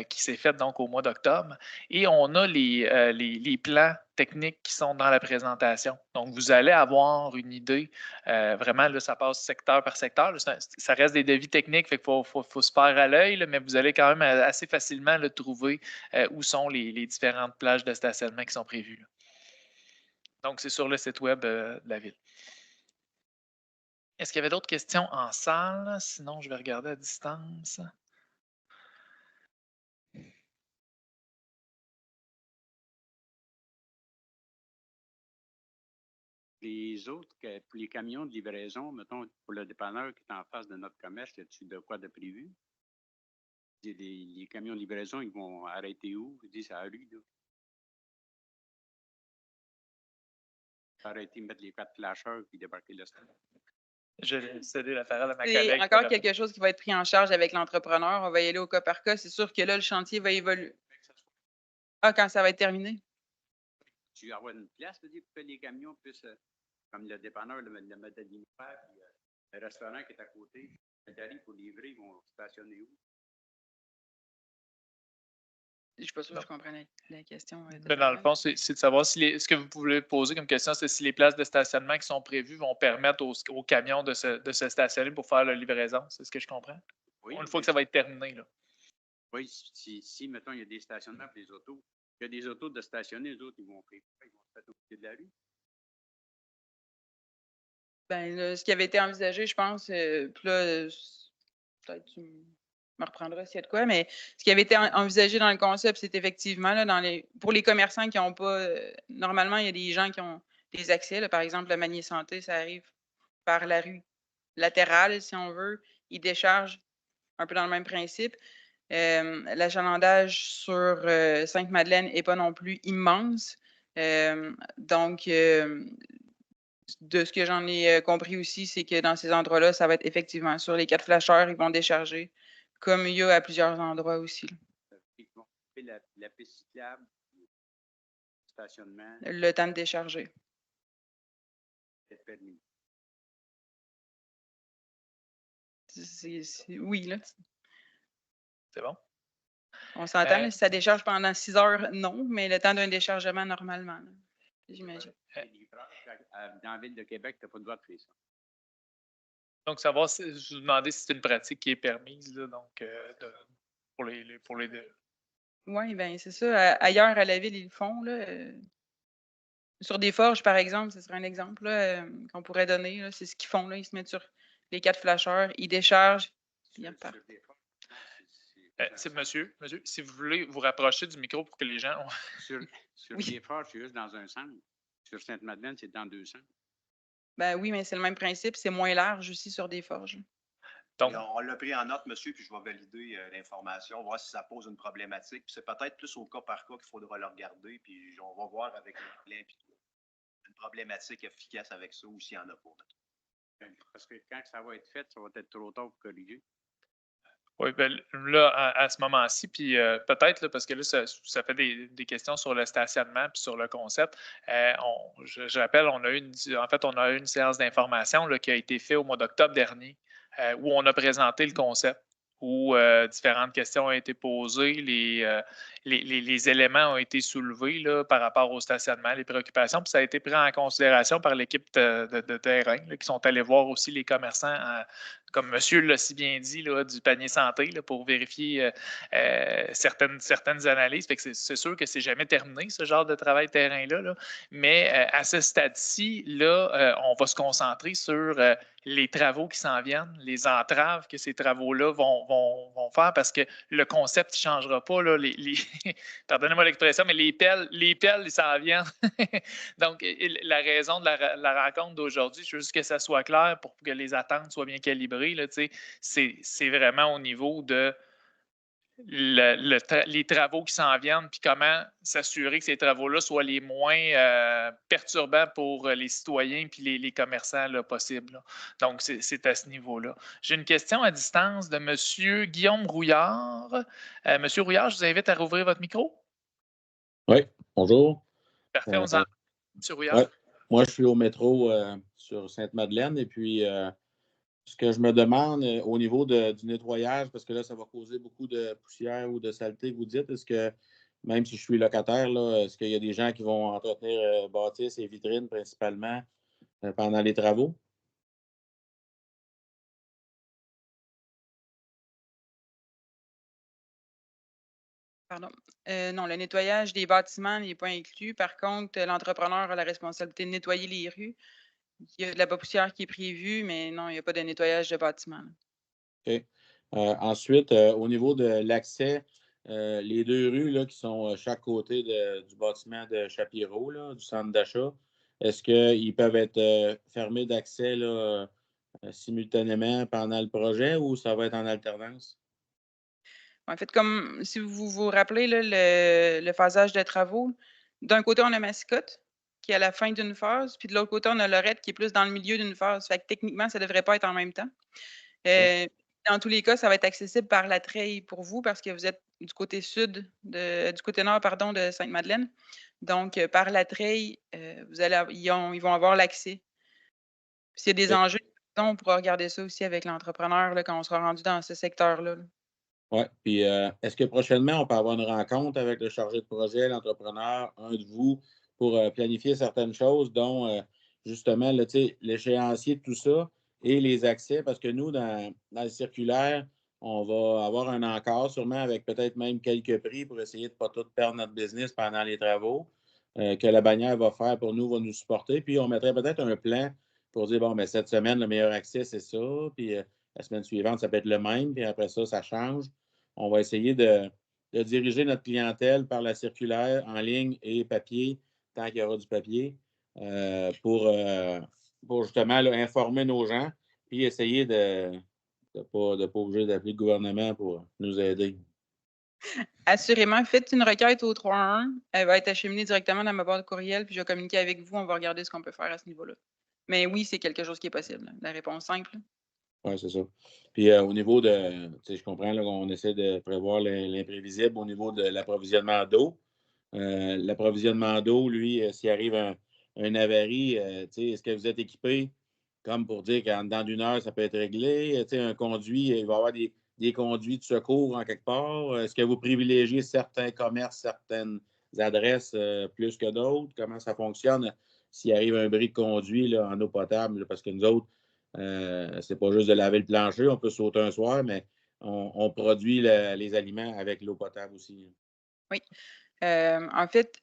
qui s'est fait donc au mois d'octobre. Et on a les plans techniques qui sont dans la présentation. Donc, vous allez avoir une idée. Vraiment, là, ça passe secteur par secteur. Là, ça reste des devis techniques, fait qu'il faut se faire à l'œil, mais vous allez quand même assez facilement trouver où sont les différentes plages de stationnement qui sont prévues. Là. Donc, c'est sur le site web de la ville. Est-ce qu'il y avait d'autres questions en salle? Sinon, je vais regarder à distance. Les autres, pour les camions de livraison, mettons, pour le dépanneur qui est en face de notre commerce, y a-t-il de quoi de prévu? Les camions de livraison, ils vont arrêter où? Je dis, c'est à la rue, là. Arrêter, mettre les 4 flasheurs puis débarquer le stock. Je vais céder la parole à ma C'est collègue. encore quelque chose qui va être pris en charge avec l'entrepreneur. On va y aller au cas par cas. C'est sûr que là, le chantier va évoluer. Ah, quand ça va être terminé? Tu vas avoir une place, pour que les camions puissent, comme le dépanneur, le mettre à l'univers, puis le restaurant qui est à côté, quand ils arrivent pour livrer, ils vont stationner où? Je ne suis pas sûre que je comprends la question. Dans le fond, c'est de savoir si ce que vous voulez poser comme question, c'est si les places de stationnement qui sont prévues vont permettre aux camions de se stationner pour faire la livraison. C'est ce que je comprends? Oui, une fois que ça va être terminé. Là. Oui, si, mettons, il y a des stationnements pour les autos, il y a des autos de stationner, les autres, ils vont se mettre au pied de la rue. Ce qui avait été envisagé, je pense, puis là, peut-être tu me reprendras s'il y a de quoi, mais ce qui avait été envisagé dans le concept, c'est effectivement, là, pour les commerçants qui n'ont pas, normalement, il y a des gens qui ont des accès, là, par exemple, la Manier Santé, ça arrive par la rue latérale, si on veut, ils déchargent un peu dans le même principe. L'achalandage sur Sainte-Madeleine n'est pas non plus immense. Donc, de ce que j'en ai compris aussi, c'est que dans ces endroits-là, ça va être effectivement sur les 4 flasheurs, ils vont décharger, comme il y a à plusieurs endroits aussi. Ils vont couper la piste cyclable, le stationnement. Le temps de décharger. C'est permis. Oui, là. C'est bon? On s'entend, si ça décharge pendant 6 heures, non, mais le temps d'un déchargement normalement, j'imagine. Dans la ville de Québec, tu n'as pas le droit de faire ça. Donc, savoir je vous demandais si c'est une pratique qui est permise, là, donc, pour les deux. Oui, bien, c'est ça. Ailleurs à la ville, ils le font. Là, Sur des forges, par exemple, ce serait un exemple là, qu'on pourrait donner. Là. C'est ce qu'ils font. Là. Ils se mettent sur les 4 flasheurs, ils déchargent, ils repartent. Sur des forges, C'est monsieur, si vous voulez vous rapprocher du micro pour que les gens... sur Oui. des forges, c'est juste dans un sens. Sur Sainte-Madeleine, c'est dans 2 sens. Ben oui, mais c'est le même principe. C'est moins large aussi sur des forges. Donc, Et on l'a pris en note, monsieur, puis je vais valider l'information, voir si ça pose une problématique. Puis c'est peut-être plus au cas par cas qu'il faudra le regarder, puis on va voir avec les puis une problématique efficace avec ça ou s'il n'y en a pas. Parce que quand ça va être fait, ça va être trop tard pour corriger. oui, ben, là, à ce moment-ci, puis peut-être, là, parce que là, ça fait des questions sur le stationnement puis sur le concept. Je rappelle, on a eu une séance d'information là, qui a été faite au mois d'octobre dernier, où on a présenté le concept, où différentes questions ont été posées, les éléments ont été soulevés là, par rapport au stationnement, les préoccupations, puis ça a été pris en considération par l'équipe de terrain, là, qui sont allés voir aussi les commerçants, comme monsieur l'a si bien dit, là, du panier santé, là, pour vérifier certaines analyses. Fait que c'est sûr que c'est jamais terminé, ce genre de travail terrain-là, là. Mais à ce stade-ci, là, on va se concentrer sur les travaux qui s'en viennent, les entraves que ces travaux-là vont faire, parce que le concept ne changera pas. Là, pardonnez-moi l'expression, mais les pelles, ils s'en viennent. Donc, la raison de la rencontre d'aujourd'hui, je veux juste que ça soit clair pour que les attentes soient bien calibrées. Là, c'est vraiment au niveau de les travaux qui s'en viennent, puis comment s'assurer que ces travaux-là soient les moins perturbants pour les citoyens puis les commerçants là, possibles. Là. Donc, c'est à ce niveau-là. J'ai une question à distance de M. Guillaume Rouillard. M. Rouillard, je vous invite à rouvrir votre micro. Oui, bonjour. Parfait, on vous entend, M. Rouillard. Ouais. Moi, je suis au métro sur Sainte-Madeleine et puis ce que je me demande au niveau du nettoyage, parce que là, ça va causer beaucoup de poussière ou de saleté, vous dites, est-ce que, même si je suis locataire, là, est-ce qu'il y a des gens qui vont entretenir bâtisses et vitrines principalement pendant les travaux? Pardon. Non, le nettoyage des bâtiments n'est pas inclus. Par contre, l'entrepreneur a la responsabilité de nettoyer les rues. Il y a de la poussière qui est prévue, mais non, il n'y a pas de nettoyage de bâtiment. Là. OK. Ensuite, au niveau de l'accès, les 2 rues là, qui sont chaque côté du bâtiment de Chapiro, là, du centre d'achat, est-ce qu'ils peuvent être fermés d'accès là, simultanément pendant le projet ou ça va être en alternance? En fait, comme si vous vous rappelez là, le phasage de travaux, d'un côté, on a Mascotte, qui est à la fin d'une phase, puis de l'autre côté, on a Lorette, qui est plus dans le milieu d'une phase. Fait que techniquement, ça ne devrait pas être en même temps. Dans tous les cas, ça va être accessible par la treille pour vous parce que vous êtes du côté sud, du côté nord, pardon, de Sainte-Madeleine. Donc, par la treille, ils vont avoir l'accès. S'il y a des OK. enjeux, on pourra regarder ça aussi avec l'entrepreneur là, quand on sera rendu dans ce secteur-là. Oui. Puis, est-ce que prochainement, on peut avoir une rencontre avec le chargé de projet, l'entrepreneur, un de vous, pour planifier certaines choses, dont justement là, l'échéancier de tout ça et les accès? Parce que nous, dans le circulaire, on va avoir un encart sûrement avec peut-être même quelques prix pour essayer de ne pas tout perdre notre business pendant les travaux que la bannière va faire pour nous, va nous supporter. Puis, on mettrait peut-être un plan pour dire, bon, mais cette semaine, le meilleur accès, c'est ça. Puis, la semaine suivante, ça peut être le même. Puis après ça change. On va essayer de diriger notre clientèle par la circulaire en ligne et papier, tant qu'il y aura du papier, pour justement là, informer nos gens, puis essayer de ne pas obligé d'appeler le gouvernement pour nous aider. Assurément, faites une requête au 311. Elle va être acheminée directement dans ma boîte de courriel, puis je vais communiquer avec vous. On va regarder ce qu'on peut faire à ce niveau-là. Mais oui, c'est quelque chose qui est possible. La réponse simple. Oui, c'est ça. Puis au niveau de, je comprends qu'on essaie de prévoir l'imprévisible au niveau de l'approvisionnement d'eau. L'approvisionnement d'eau, lui, s'il arrive un avarie, est-ce que vous êtes équipé comme pour dire qu'en dedans d'une heure, ça peut être réglé? Un conduit, il va y avoir des conduits de secours en quelque part. Est-ce que vous privilégiez certains commerces, certaines adresses plus que d'autres? Comment ça fonctionne s'il arrive un bris de conduit là, en eau potable? Là, parce que nous autres, c'est pas juste de laver le plancher, on peut sauter un soir, mais on produit les aliments avec l'eau potable aussi. Oui. En fait,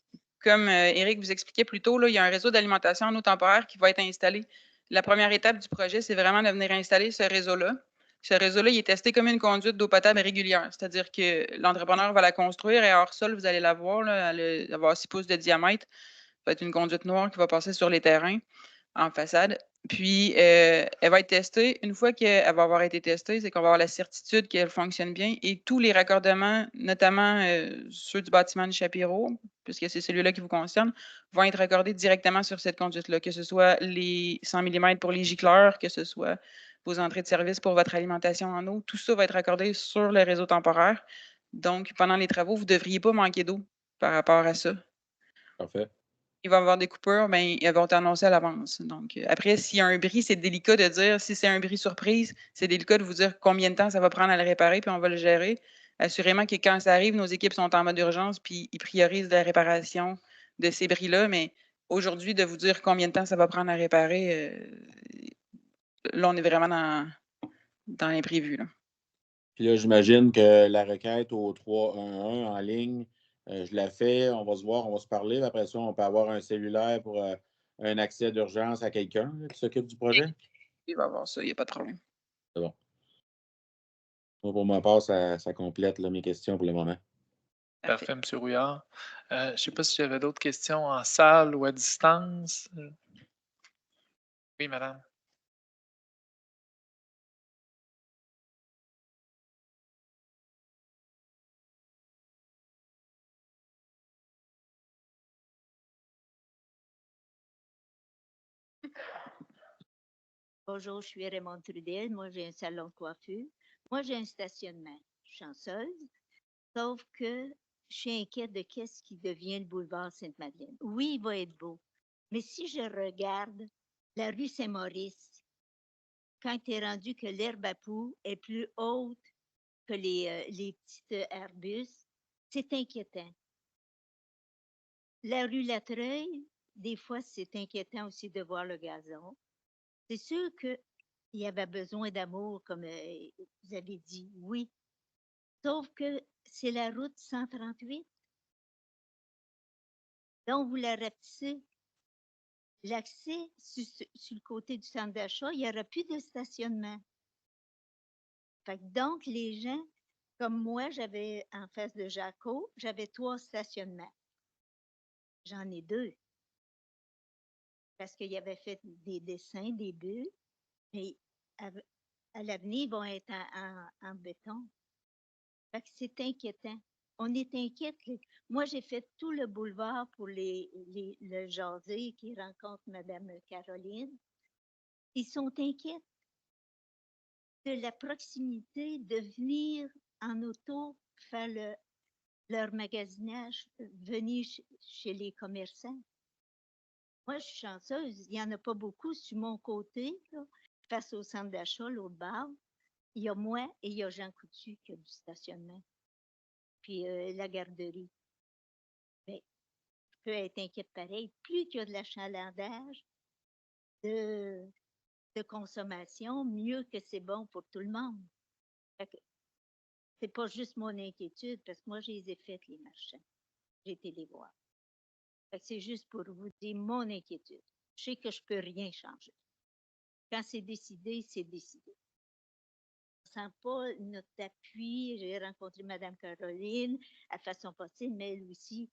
Comme Éric vous expliquait plus tôt, là, il y a un réseau d'alimentation en eau temporaire qui va être installé. La première étape du projet, c'est vraiment de venir installer ce réseau-là. Ce réseau-là, il est testé comme une conduite d'eau potable régulière, c'est-à-dire que l'entrepreneur va la construire et hors sol, vous allez la voir, là, elle va avoir 6 pouces de diamètre. Ça va être une conduite noire qui va passer sur les terrains en façade. Puis, elle va être testée. Une fois qu'elle va avoir été testée, c'est qu'on va avoir la certitude qu'elle fonctionne bien et tous les raccordements, notamment ceux du bâtiment du Chapiro, puisque c'est celui-là qui vous concerne, vont être raccordés directement sur cette conduite-là, que ce soit les 100 mm pour les gicleurs, que ce soit vos entrées de service pour votre alimentation en eau. Tout ça va être raccordé sur le réseau temporaire. Donc, pendant les travaux, vous ne devriez pas manquer d'eau par rapport à ça. Parfait. Il va y avoir des coupures, mais elles vont être annoncées à l'avance. Donc, après, s'il y a un bris, c'est délicat de dire, si c'est un bris surprise, c'est délicat de vous dire combien de temps ça va prendre à le réparer, puis on va le gérer. Assurément que quand ça arrive, nos équipes sont en mode urgence, puis ils priorisent la réparation de ces bris-là. Mais aujourd'hui, de vous dire combien de temps ça va prendre à réparer, là, on est vraiment dans l'imprévu, là. Puis là, j'imagine que la requête au 311 en ligne, je la fais, on va se voir, on va se parler. Puis après ça, on peut avoir un cellulaire pour un accès d'urgence à quelqu'un qui s'occupe du projet. Il va y avoir ça, il n'y a pas de problème. C'est bon. Moi, pour ma part, ça complète là, mes questions pour le moment. Parfait. Parfait, M. Rouillard. Je ne sais pas si j'avais d'autres questions en salle ou à distance. Oui, madame. Bonjour, je suis Raymond Trudel. Moi, j'ai un salon de coiffure. Moi, j'ai un stationnement. Chanceuse. Sauf que je suis inquiète de qu'est-ce qui devient le boulevard Sainte-Madeleine. Oui, il va être beau. Mais si je regarde la rue Saint-Maurice, quand tu es rendu que l'herbe à poux est plus haute que les petites arbustes, c'est inquiétant. La rue Latreuil, des fois, c'est inquiétant aussi de voir le gazon. C'est sûr qu'il y avait besoin d'amour, comme vous avez dit, oui. Sauf que c'est la route 138. Donc, vous la rapetissez. L'accès sur le côté du centre d'achat, il n'y aura plus de stationnement. Fait que donc, les gens, comme moi, j'avais en face de Jaco, j'avais 3 stationnements. J'en ai 2. Parce qu'il avait fait des dessins, des bulles, mais à l'avenir, ils vont être en béton. Fait que c'est inquiétant. On est inquiète. Moi, j'ai fait tout le boulevard pour le jaser qui rencontre Mme Caroline. Ils sont inquiets de la proximité, de venir en auto faire leur magasinage, venir chez les commerçants. Moi, je suis chanceuse. Il n'y en a pas beaucoup sur mon côté, là, face au centre d'achat, l'autre bord. Il y a moi et il y a Jean Coutu qui a du stationnement. Puis la garderie. Mais je peux être inquiète pareil. Plus qu'il y a de l'achalandage, de consommation, mieux que c'est bon pour tout le monde. C'est pas juste mon inquiétude, parce que moi, je les ai faites, les marchands. J'ai été les voir. C'est juste pour vous dire mon inquiétude. Je sais que je peux rien changer. Quand c'est décidé, c'est décidé. On ne sent pas notre appui. J'ai rencontré Mme Caroline à façon possible, mais elle aussi,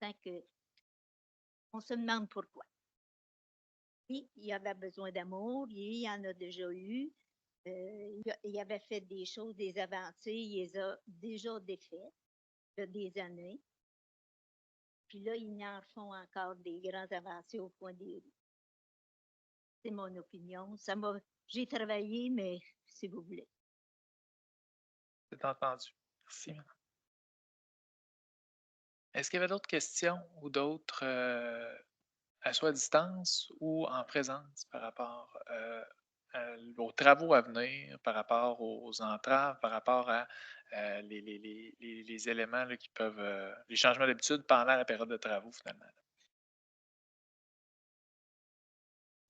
tant que on se demande pourquoi. Oui, il y avait besoin d'amour, il y en a déjà eu. Il avait fait des choses, des avancées, il les a déjà défaites il y a des années. Puis là, ils en font encore des grandes avancées au coin des rues. C'est mon opinion. J'ai travaillé, mais si vous voulez. C'est entendu. Merci, madame. Est-ce qu'il y avait d'autres questions ou d'autres, soit à distance ou en présence par rapport aux travaux à venir, par rapport aux entraves, par rapport à les éléments là, qui peuvent, les changements d'habitude pendant la période de travaux, finalement?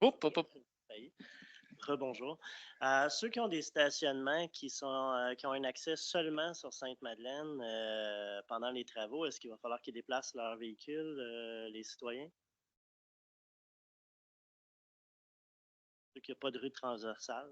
Oups, oups, oups. Rebonjour. Ceux qui ont des stationnements qui ont un accès seulement sur Sainte-Madeleine pendant les travaux, est-ce qu'il va falloir qu'ils déplacent leur véhicule, les citoyens? Ceux qui n'ont pas de rue transversale.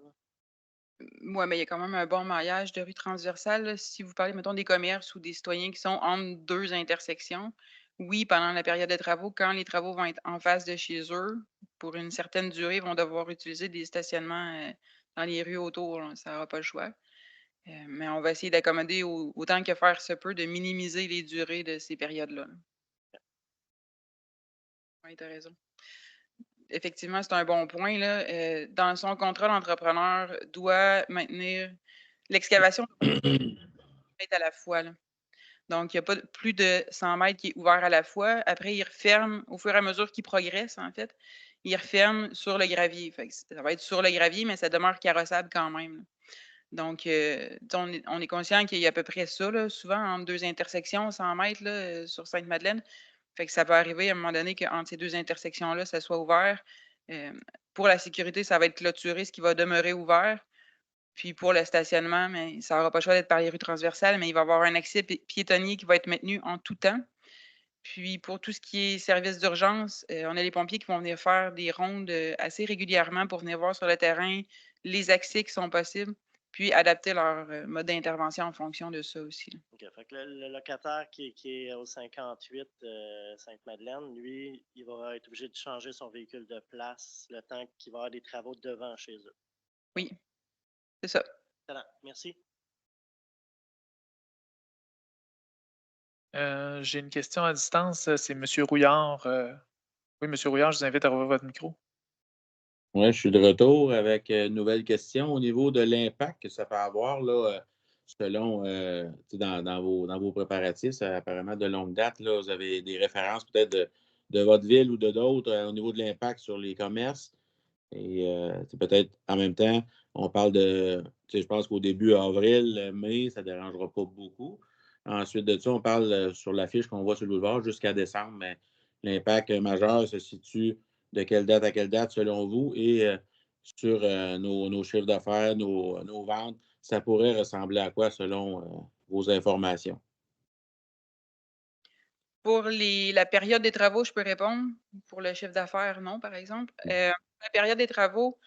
Ouais, mais il y a quand même un bon maillage de rues transversales, là. Si vous parlez, mettons, des commerces ou des citoyens qui sont entre 2 intersections, oui, pendant la période de travaux, quand les travaux vont être en face de chez eux, pour une certaine durée, ils vont devoir utiliser des stationnements, dans les rues autour, là, ça aura pas le choix. Mais on va essayer d'accommoder autant que faire se peut, de minimiser les durées de ces périodes-là, là. Oui, tu as raison. Effectivement, c'est un bon point, là. Dans son contrat, l'entrepreneur doit maintenir l'excavation mètres à la fois, là. Donc, il y a pas plus de 100 mètres qui est ouvert à la fois. Après, il referme au fur et à mesure qu'il progresse, en fait. Il referme sur le gravier. Fait que ça va être sur le gravier, mais ça demeure carrossable quand même, là. Donc, on est conscient qu'il y a à peu près ça, là, souvent entre 2 intersections, 100 mètres là, sur Sainte-Madeleine. Fait que ça peut arriver à un moment donné qu'entre ces 2 intersections-là, ça soit ouvert. Pour la sécurité, ça va être clôturé, ce qui va demeurer ouvert. Puis pour le stationnement, mais ça n'aura pas le choix d'être par les rues transversales, mais il va y avoir un accès piétonnier qui va être maintenu en tout temps. Puis pour tout ce qui est service d'urgence, on a les pompiers qui vont venir faire des rondes assez régulièrement pour venir voir sur le terrain les accès qui sont possibles, puis adapter leur mode d'intervention en fonction de ça aussi, là. OK. Fait que le locataire qui est au 58 Sainte-Madeleine, lui, il va être obligé de changer son véhicule de place le temps qu'il va y avoir des travaux devant chez eux. Oui, c'est ça. Excellent. Merci. J'ai une question à distance. C'est M. Rouillard. Oui, M. Rouillard, je vous invite à rouvrir votre micro. Oui, je suis de retour avec une nouvelle question au niveau de l'impact que ça peut avoir là, selon tu sais, dans vos préparatifs. Ça, apparemment, de longue date, là, vous avez des références peut-être de votre ville ou de d'autres au niveau de l'impact sur les commerces. Et c'est peut-être en même temps, on parle de, tu sais, je pense qu'au début avril, mai, ça ne dérangera pas beaucoup. Ensuite de ça, on parle sur l'affiche qu'on voit sur le boulevard jusqu'à décembre, mais l'impact majeur se situe de quelle date à quelle date selon vous et sur nos chiffres d'affaires, nos ventes, ça pourrait ressembler à quoi selon vos informations? Pour la période des travaux, je peux répondre. Pour le chiffre d'affaires, non, par exemple. La période des travaux,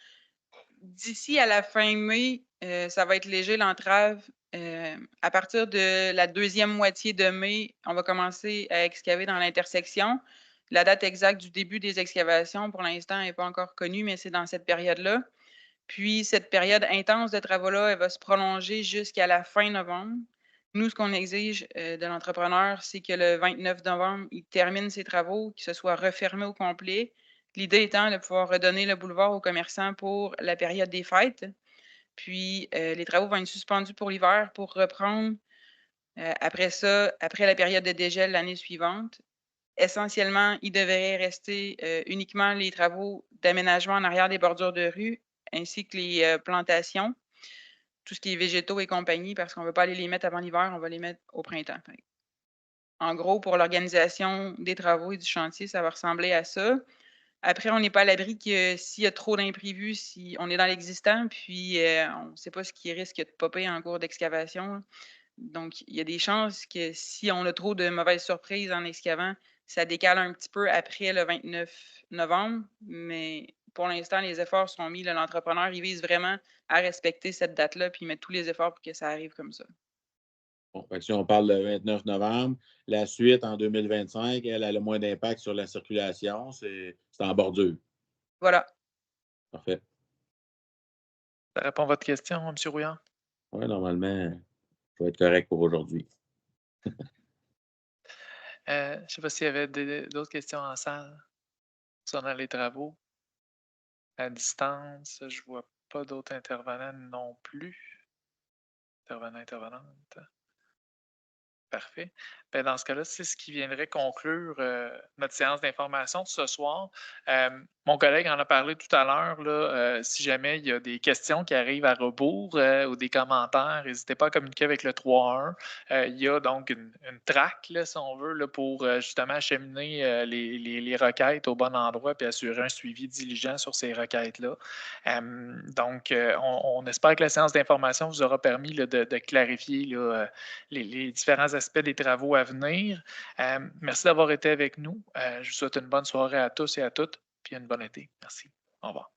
d'ici à la fin mai, ça va être léger l'entrave. À partir de la deuxième moitié de mai, on va commencer à excaver dans l'intersection. La date exacte du début des excavations, pour l'instant, n'est pas encore connue, mais c'est dans cette période-là. Puis cette période intense de travaux-là, elle va se prolonger jusqu'à la fin novembre. Nous, ce qu'on exige, de l'entrepreneur, c'est que le 29 novembre, il termine ses travaux, qu'il se soit refermé au complet. L'idée étant de pouvoir redonner le boulevard aux commerçants pour la période des fêtes. Puis, les travaux vont être suspendus pour l'hiver pour reprendre, après ça, après la période de dégel l'année suivante. Essentiellement, il devrait rester, uniquement les travaux d'aménagement en arrière des bordures de rue, ainsi que les, plantations, tout ce qui est végétaux et compagnie, parce qu'on ne veut pas aller les mettre avant l'hiver, on va les mettre au printemps. Fait que en gros, pour l'organisation des travaux et du chantier, ça va ressembler à ça. Après, on n'est pas à l'abri que s'il y a trop d'imprévus, si on est dans l'existant, puis, on ne sait pas ce qui risque de popper en cours d'excavation, là. Donc, il y a des chances que si on a trop de mauvaises surprises en excavant, ça décale un petit peu après le 29 novembre. Mais pour l'instant, les efforts sont mis, là. L'entrepreneur, il vise vraiment à respecter cette date-là, puis il met tous les efforts pour que ça arrive comme ça. Bon, fait que si on parle le 29 novembre, la suite en 2025, elle a le moins d'impact sur la circulation, c'est en bordure. Voilà. Parfait. Ça répond à votre question, M. Rouillard? Oui, normalement, je vais être correct pour aujourd'hui. Je ne sais pas s'il y avait d'autres questions en salle concernant les travaux. À distance, je ne vois pas d'autres intervenants non plus. Intervenante. Parfait. Dans ce cas-là, c'est ce qui viendrait conclure notre séance d'information de ce soir. Mon collègue en a parlé tout à l'heure. Si jamais il y a des questions qui arrivent à rebours ou des commentaires, n'hésitez pas à communiquer avec le 3-1. Il y a donc une track, là, si on veut, là, pour justement acheminer les requêtes au bon endroit et assurer un suivi diligent sur ces requêtes-là. Donc, on espère que la séance d'information vous aura permis là, de clarifier là, les différents aspects des travaux à venir. Merci d'avoir été avec nous. Je vous souhaite une bonne soirée à tous et à toutes. Puis une bonne été. Merci. Au revoir.